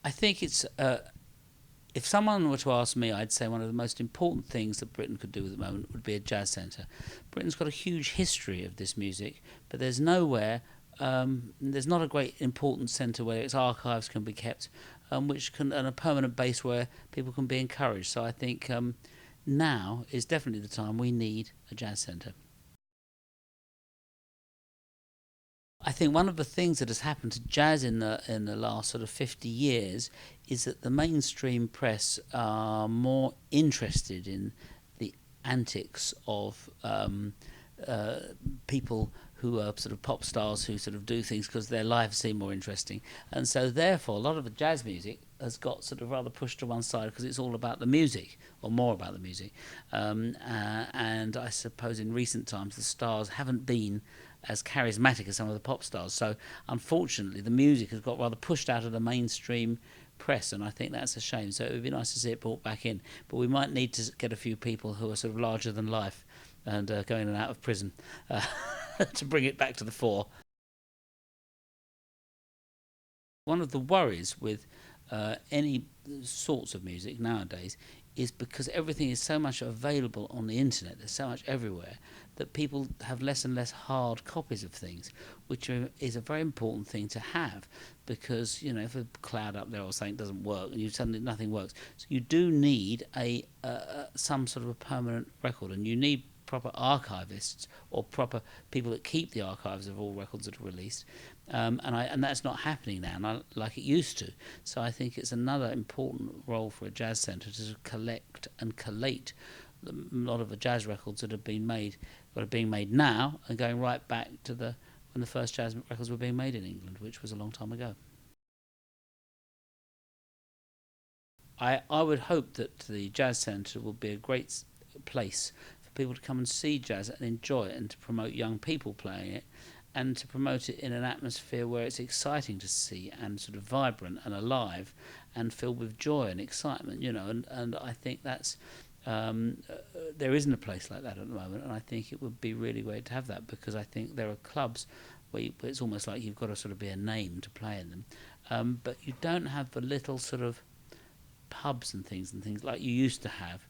I think it's if someone were to ask me, I'd say one of the most important things that Britain could do at the moment would be a jazz centre. Britain's got a huge history of this music, but there's nowhere, there's not a great important centre where its archives can be kept, which can, and a permanent base where people can be encouraged. So I think now is definitely the time we need a jazz centre. I think one of the things that has happened to jazz in the last sort of 50 years is that the mainstream press are more interested in the antics of uh, people who are sort of pop stars who sort of do things because their lives seem more interesting, and so therefore a lot of the jazz music has got sort of rather pushed to one side because it's all about the music or more about the music, and I suppose in recent times the stars haven't been as charismatic as some of the pop stars. So unfortunately, the music has got rather pushed out of the mainstream press, and I think that's a shame. So it would be nice to see it brought back in, but we might need to get a few people who are sort of larger than life and going in and out of prison uh, to bring it back to the fore. One of the worries with any sorts of music nowadays is because everything is so much available on the internet, there's so much everywhere, that people have less and less hard copies of things, which is a very important thing to have because, you know, if a cloud up there or something doesn't work and you suddenly nothing works, so you do need some sort of a permanent record, and you need proper archivists or proper people that keep the archives of all records that are released, and that's not happening now, like it used to. So I think it's another important role for a jazz centre to collect and collate a lot of the jazz records that have been made, that are being made now, and going right back to the when the first jazz records were being made in England, which was a long time ago. I would hope that the Jazz Centre will be a great place for people to come and see jazz and enjoy it, and to promote young people playing it, and to promote it in an atmosphere where it's exciting to see and sort of vibrant and alive and filled with joy and excitement, you know. And I think that's there isn't a place like that at the moment, and I think it would be really great to have that, because I think there are clubs where it's almost like you've got to sort of be a name to play in them, but you don't have the little sort of pubs and things like you used to have,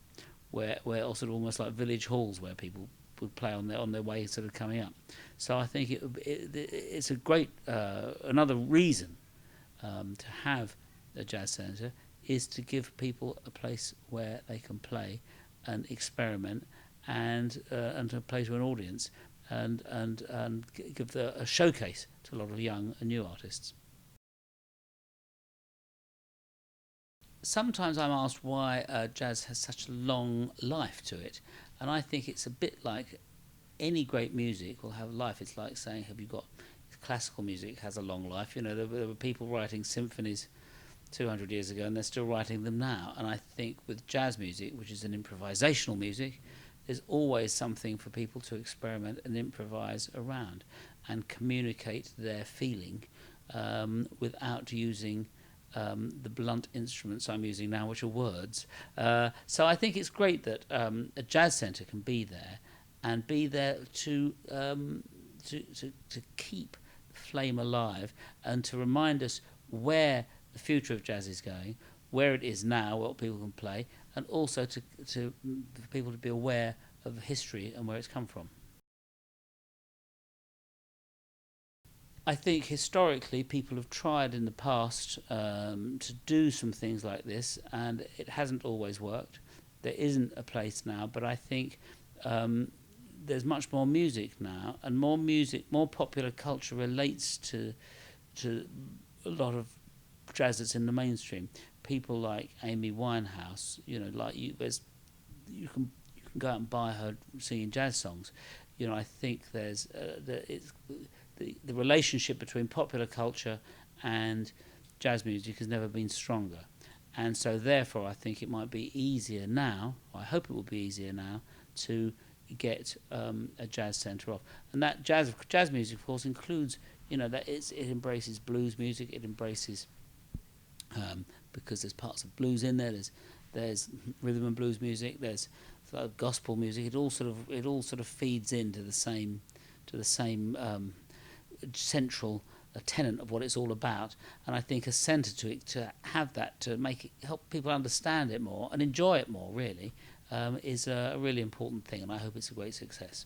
where also almost like village halls where people would play on their way sort of coming up. So I think it's a great another reason to have a jazz centre is to give people a place where they can play and experiment, and to play to an audience, and give a showcase to a lot of young and new artists. Sometimes I'm asked why jazz has such a long life to it, and I think it's a bit like any great music will have life. It's like saying, have you got classical music has a long life? You know, there were people writing symphonies 200 years ago, and they're still writing them now. And I think with jazz music, which is an improvisational music, there's always something for people to experiment and improvise around and communicate their feeling without using the blunt instruments I'm using now, which are words. So I think it's great that a jazz centre can be there and be there to keep the flame alive and to remind us where the future of jazz is going, where it is now, what people can play, and also for people to be aware of history and where it's come from. I think historically people have tried in the past to do some things like this, and it hasn't always worked. There isn't a place now, but I think there's much more music now, and more music, more popular culture relates to a lot of jazz that's in the mainstream. People like Amy Winehouse, you know, like you can go out and buy her singing jazz songs. You know, I think the relationship between popular culture and jazz music has never been stronger. And so, therefore, I think it might be easier now, or I hope it will be easier now, to get a jazz centre off. And that jazz music, of course, includes, you know, it embraces blues music, it embraces, because there's parts of blues in there, there's rhythm and blues music, there's sort of gospel music. It all sort of feeds into the same central a tenet of what it's all about, and I think a centre to it, to have that, to make it, help people understand it more and enjoy it more, really, is a really important thing, and I hope it's a great success.